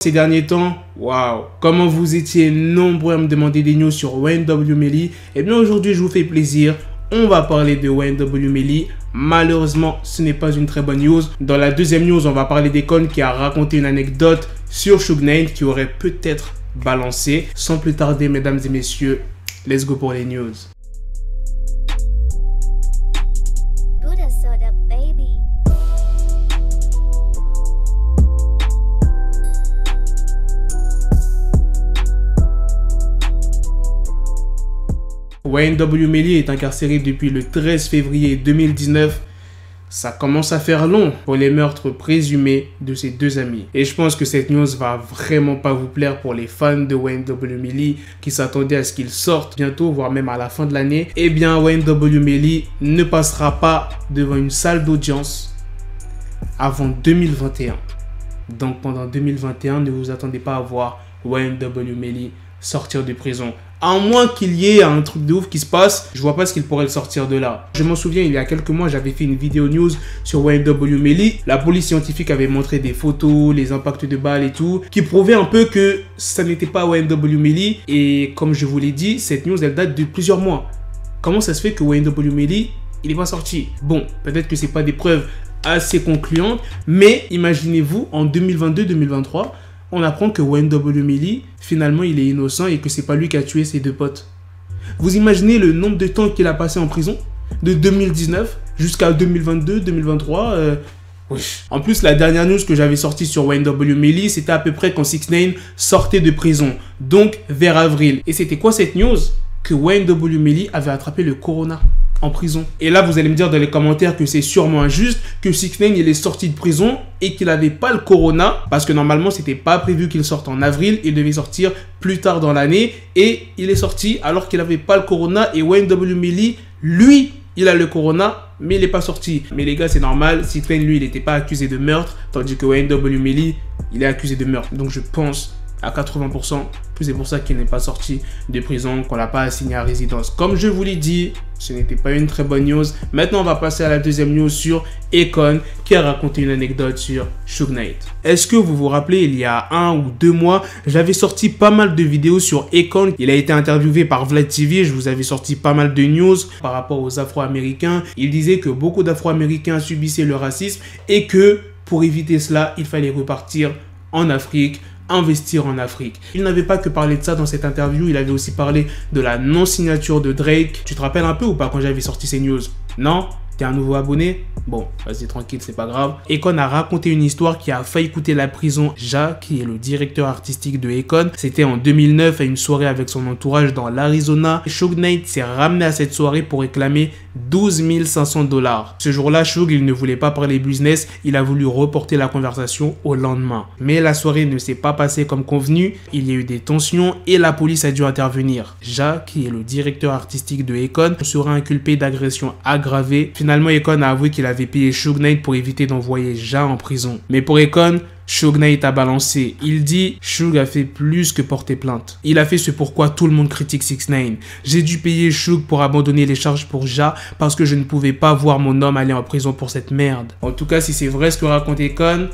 Ces derniers temps, waouh, comment vous étiez nombreux à me demander des news sur Wayne W. Melly. Eh bien aujourd'hui, je vous fais plaisir. On va parler de Wayne W. Melly. Malheureusement, ce n'est pas une très bonne news. Dans la deuxième news, on va parler d'Akon qui a raconté une anecdote sur Suge Knight qui aurait peut-être balancé. Sans plus tarder, mesdames et messieurs, let's go pour les news. Wayne W. Melly est incarcéré depuis le 13 février 2019. Ça commence à faire long pour les meurtres présumés de ses deux amis. Et je pense que cette news va vraiment pas vous plaire pour les fans de Wayne W. Melly qui s'attendaient à ce qu'il sorte bientôt, voire même à la fin de l'année. Eh bien, Wayne W. Melly ne passera pas devant une salle d'audience avant 2021. Donc pendant 2021, ne vous attendez pas à voir Wayne W. Melly sortir de prison. À moins qu'il y ait un truc de ouf qui se passe, je vois pas ce qu'il pourrait le sortir de là. Je m'en souviens, il y a quelques mois, j'avais fait une vidéo news sur Wayne W. Melly. La police scientifique avait montré des photos, les impacts de balles et tout, qui prouvaient un peu que ça n'était pas Wayne W. Melly. Et comme je vous l'ai dit, cette news, elle date de plusieurs mois. Comment ça se fait que Wayne W. Melly, il n'est pas sorti? Bon, peut-être que c'est pas des preuves assez concluantes, mais imaginez-vous, en 2022-2023, on apprend que Wayne W. Melly, finalement, il est innocent et que c'est pas lui qui a tué ses deux potes. Vous imaginez le nombre de temps qu'il a passé en prison? De 2019 jusqu'à 2022-2023 En plus, la dernière news que j'avais sortie sur Wayne W. Melly, c'était à peu près quand 6ix9ine sortait de prison. Donc, vers avril. Et c'était quoi cette news? Que Wayne W. Melly avait attrapé le corona en prison. Et là, vous allez me dire dans les commentaires que c'est sûrement injuste, que 6ix9ine il est sorti de prison et qu'il n'avait pas le corona, parce que normalement, c'était pas prévu qu'il sorte en avril, il devait sortir plus tard dans l'année, et il est sorti alors qu'il n'avait pas le corona, et Wayne W. Melly, lui, il a le corona, mais il n'est pas sorti. Mais les gars, c'est normal, 6ix9ine, lui, il n'était pas accusé de meurtre, tandis que Wayne W. Melly, il est accusé de meurtre. Donc je pense à 80% que c'est pour ça qu'il n'est pas sorti de prison, qu'on l'a pas assigné à résidence. Comme je vous l'ai dit, ce n'était pas une très bonne news. Maintenant, on va passer à la deuxième news sur Akon qui a raconté une anecdote sur Suge Knight. Est-ce que vous vous rappelez, il y a 1 ou 2 mois, j'avais sorti pas mal de vidéos sur Akon. Il a été interviewé par Vlad TV. Je vous avais sorti pas mal de news par rapport aux Afro-Américains. Il disait que beaucoup d'Afro-Américains subissaient le racisme et que pour éviter cela, il fallait repartir en Afrique, investir en Afrique. Il n'avait pas que parlé de ça dans cette interview, il avait aussi parlé de la non-signature de Drake. Tu te rappelles un peu ou pas quand j'avais sorti ces news? Non? T'es un nouveau abonné? Bon, vas-y tranquille, c'est pas grave. Akon a raconté une histoire qui a failli coûter la prison Ja, qui est le directeur artistique de Akon. C'était en 2009 à une soirée avec son entourage dans l'Arizona. Suge Knight s'est ramené à cette soirée pour réclamer 12 500 $. Ce jour-là, Suge, il ne voulait pas parler business, il a voulu reporter la conversation au lendemain. Mais la soirée ne s'est pas passée comme convenu, il y a eu des tensions et la police a dû intervenir. Ja, qui est le directeur artistique de Akon, sera inculpé d'agression aggravée. Finalement, Akon a avoué qu'il avait payé Suge Knight pour éviter d'envoyer Ja en prison. Mais pour Akon, Suge Knight a balancé. Il dit « Suge a fait plus que porter plainte. Il a fait ce pourquoi tout le monde critique 6ix9ine. J'ai dû payer Suge pour abandonner les charges pour Ja parce que je ne pouvais pas voir mon homme aller en prison pour cette merde. » En tout cas, si c'est vrai ce que raconte Akon,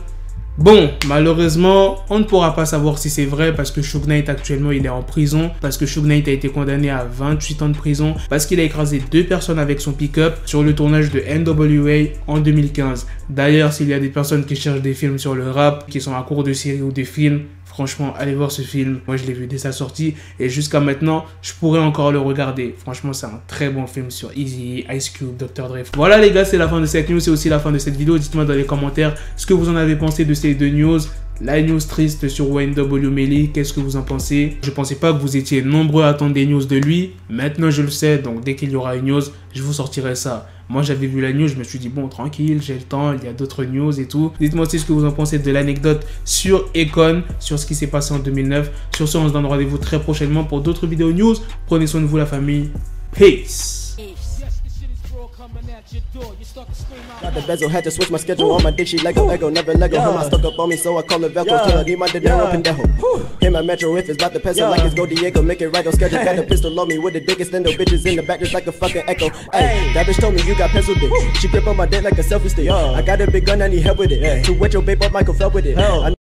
bon, malheureusement, on ne pourra pas savoir si c'est vrai parce que Suge Knight actuellement il est en prison, parce que Suge Knight a été condamné à 28 ans de prison, parce qu'il a écrasé 2 personnes avec son pick-up sur le tournage de NWA en 2015. D'ailleurs, s'il y a des personnes qui cherchent des films sur le rap, qui sont à court de séries ou de films, franchement, allez voir ce film. Moi, je l'ai vu dès sa sortie et jusqu'à maintenant, je pourrais encore le regarder. Franchement, c'est un très bon film sur Eazy, Ice Cube, Dr. Dre. Voilà les gars, c'est la fin de cette news. C'est aussi la fin de cette vidéo. Dites-moi dans les commentaires ce que vous en avez pensé de ces deux news. La news triste sur Wayne W. Melly, qu'est-ce que vous en pensez? Je pensais pas que vous étiez nombreux à attendre des news de lui. Maintenant, je le sais. Donc, dès qu'il y aura une news, je vous sortirai ça. Moi, j'avais vu la news, je me suis dit, bon, tranquille, j'ai le temps, il y a d'autres news et tout. Dites-moi aussi ce que vous en pensez de l'anecdote sur Akon, sur ce qui s'est passé en 2009. Sur ce, on se donne rendez-vous très prochainement pour d'autres vidéos news. Prenez soin de vous, la famille. Peace. Got the bezel, had to switch my schedule on my dick, she Lego, never Lego. Her stuck up on me, so I call it Velcro. Till I need my dinero pendejo. Hit my metro if it's about to peso, like it's Go Diego, make it right on schedule. Got the pistol on me with the dick extendo, bitches in the back just like a fucking echo. Hey, that bitch told me you got pencil dick. She grip on my dick like a selfie stick. I got a big gun, I need help with it. To wet your babe up, Michael fell with it.